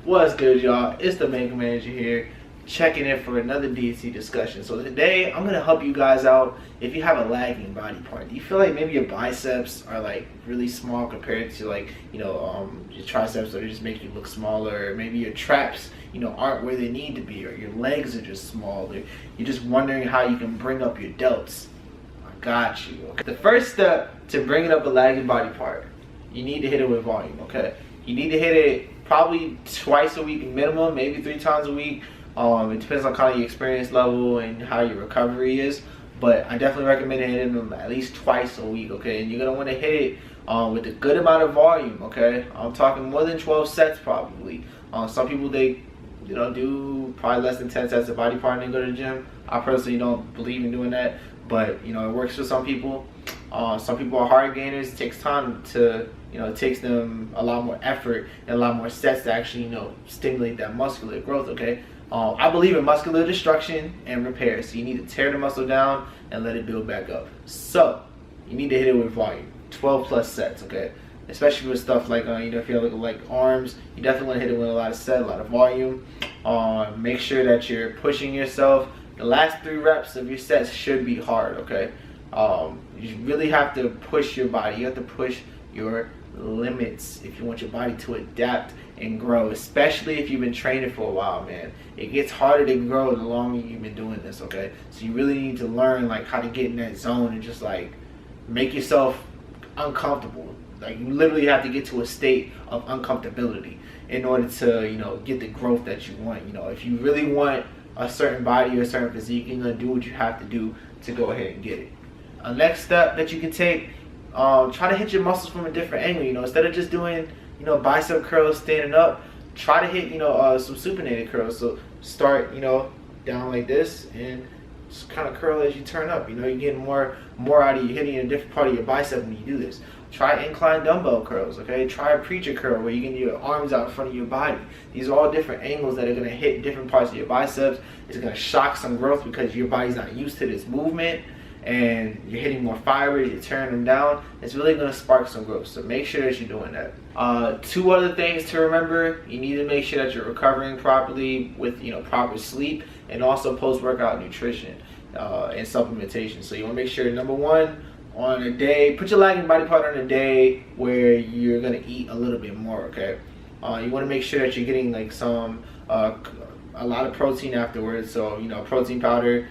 What's good, y'all? It's the Bank Manager here, checking in for another DT discussion. So today, I'm gonna help you guys out if you have a lagging body part. Do you feel like maybe your biceps are like really small compared to like, your triceps, or they just make you look smaller? Or maybe your traps, aren't where they need to be, or your legs are just small, or you're just wondering how you can bring up your delts. I got you. Okay. The first step to bringing up a lagging body part, you need to hit it with volume. Okay, you need to hit it probably twice a week minimum, maybe 3 times a week. It depends on kind of your experience level and how your recovery is, but I definitely recommend hitting them at least twice a week. Okay, and you're gonna want to hit it with a good amount of volume. Okay, I'm talking more than 12 sets probably. Some people, they do probably less than 10 sets of body part and they go to the gym. I personally don't believe in doing that, but it works for some people. Some people are hard gainers. It takes time to, it takes them a lot more effort and a lot more sets to actually, stimulate that muscular growth. Okay, I believe in muscular destruction and repair, so you need to tear the muscle down and let it build back up. So you need to hit it with volume, 12 plus sets. Okay, especially with stuff like if you're looking like arms, you definitely want to hit it with a lot of set, a lot of volume. Make sure that you're pushing yourself. The last 3 reps of your sets should be hard. Okay, you really have to push your body. You have to push your limits if you want your body to adapt and grow, especially if you've been training for a while, man. It gets harder to grow the longer you've been doing this. Okay, so you really need to learn like how to get in that zone and just like make yourself uncomfortable. Like you literally have to get to a state of uncomfortability in order to get the growth that you want. If you really want a certain body or a certain physique, you're gonna do what you have to do to go ahead and get it. A next step that you can take, try to hit your muscles from a different angle. Instead of just doing bicep curls standing up, try to hit some supinated curls. So start down like this and just kind of curl as you turn up. You're getting more out of you, hitting a different part of your bicep when you do this. Try incline dumbbell curls. Okay, try a preacher curl where you can get your arms out in front of your body. These are all different angles that are going to hit different parts of your biceps. It's going to shock some growth because your body's not used to this movement, and you're hitting more fibers, you're tearing them down. It's really going to spark some growth, so make sure that you're doing that. 2 other things to remember: you need to make sure that you're recovering properly with proper sleep, and also post-workout nutrition and supplementation. So you want to make sure, number 1, on a day, put your lagging body part on a day where you're going to eat a little bit more. Okay, you want to make sure that you're getting like some a lot of protein afterwards. So protein powder,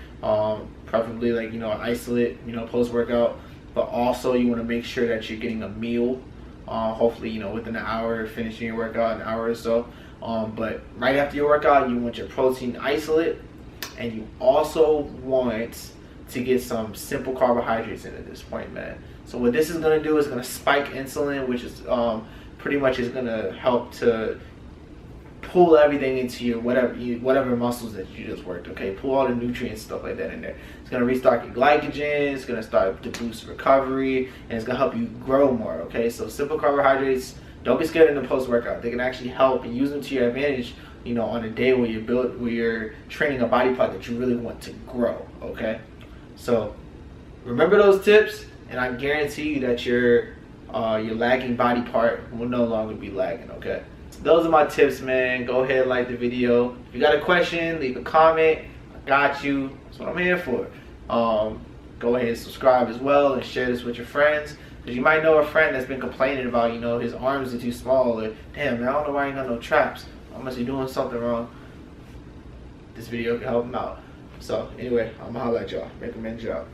preferably like isolate post-workout, but also you want to make sure that you're getting a meal, hopefully within an hour of finishing your workout, an hour or so. But right after your workout, you want your protein isolate, and you also want to get some simple carbohydrates in at this point, man. So what this is going to do is going to spike insulin, which is pretty much is going to help to pull everything into your whatever muscles that you just worked. Okay, pull all the nutrients, stuff like that in there. It's going to restock your glycogen, it's going to start to boost recovery, and it's going to help you grow more. Okay, so simple carbohydrates, don't be scared in the post-workout. They can actually help and use them to your advantage on a day where you're training a body part that you really want to grow. Okay, so remember those tips, and I guarantee you that your lagging body part will no longer be lagging. Okay, so those are my tips, man. Go ahead and like the video. If you got a question, leave a comment. I got you. That's what I'm here for. Go ahead and subscribe as well, and share this with your friends, because you might know a friend that's been complaining about his arms are too small, or damn man, I don't know why I ain't got no traps. I must be doing something wrong. This video can help them out. So anyway, I'm gonna holler at y'all. Recommend y'all.